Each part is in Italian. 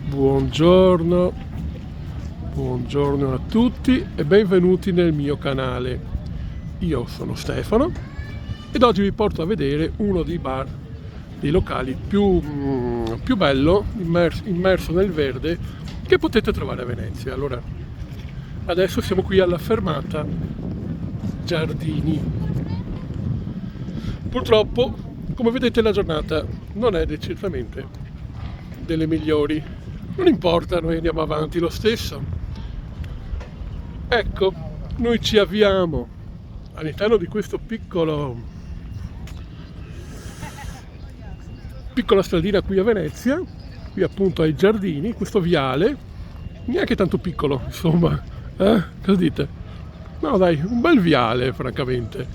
Buongiorno, buongiorno a tutti e benvenuti nel mio canale. Io sono Stefano ed oggi vi porto a vedere uno dei bar, dei locali più bello, immerso nel verde, che potete trovare a Venezia. Allora, adesso siamo qui alla fermata Giardini. Purtroppo, come vedete, la giornata non è decisamente delle migliori. Non importa, noi andiamo avanti lo stesso. Ecco, noi ci avviamo all'interno di questo piccola stradina qui a Venezia, qui appunto ai Giardini, questo viale, neanche tanto piccolo, insomma, cosa dite? No dai, un bel viale francamente.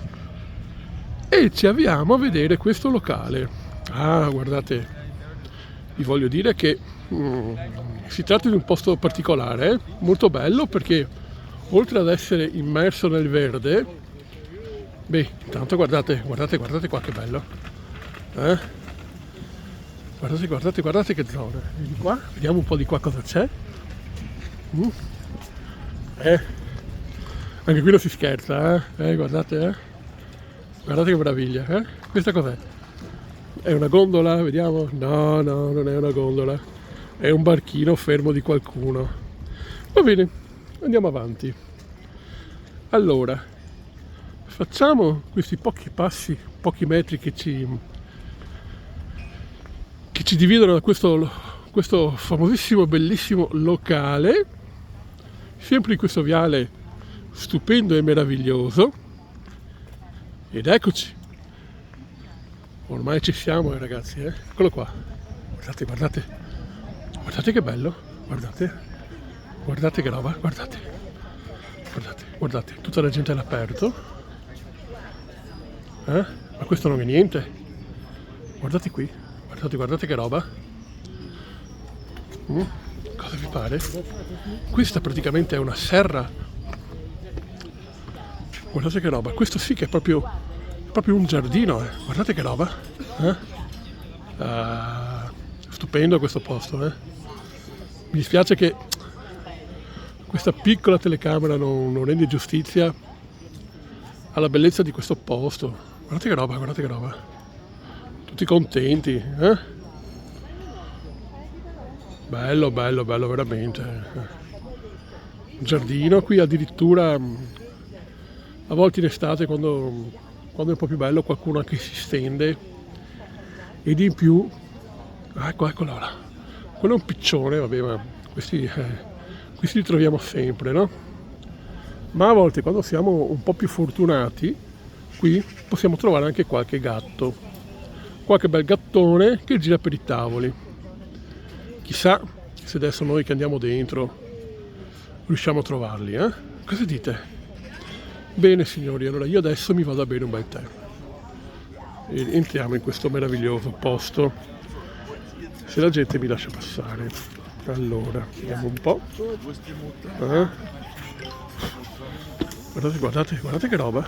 E ci avviamo a vedere questo locale. Ah, guardate, vi voglio dire che si tratta di un posto particolare, molto bello, perché oltre ad essere immerso nel verde, beh, intanto guardate qua che bello, guardate che zona. Di qua, vediamo un po' di qua cosa c'è. Anche qui non si scherza, guardate che meraviglia, questa cos'è? È una gondola, vediamo? No, non è una gondola, è un barchino fermo di qualcuno. Va bene, andiamo avanti. Allora, facciamo questi pochi passi, pochi metri che ci dividono da questo famosissimo, bellissimo locale, sempre in questo viale stupendo e meraviglioso. Ed eccoci. Ormai ci siamo, ragazzi, Eccolo qua. Guardate che bello. Guardate che roba, guardate, tutta la gente all'aperto. Ma questo non è niente. Guardate qui, guardate che roba. Cosa vi pare? Questa praticamente è una serra. Guardate che roba, questo sì che è proprio un giardino, Guardate che roba, stupendo questo posto, Mi dispiace che questa piccola telecamera non rende giustizia alla bellezza di questo posto. Guardate che roba, tutti contenti, Bello veramente. Un giardino qui addirittura, a volte in estate, quando è un po' più bello, qualcuno anche si stende. Ed in più, eccolo là, quello è un piccione, vabbè, ma questi li troviamo sempre, no? Ma a volte, quando siamo un po' più fortunati, qui possiamo trovare anche qualche gatto, qualche bel gattone che gira per i tavoli. Chissà se adesso noi che andiamo dentro riusciamo a trovarli, Cosa dite? Bene signori, allora io adesso mi vado a bere un bel tè e entriamo in questo meraviglioso posto, se la gente mi lascia passare. Allora, vediamo un po'. Guardate che roba.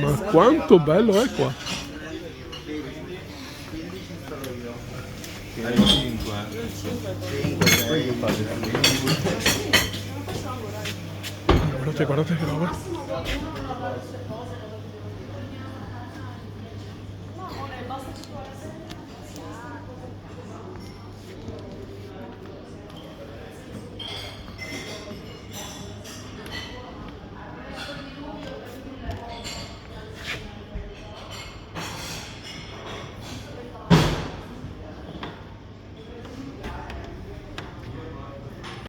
Ma quanto bello è qua. Guardate che roba.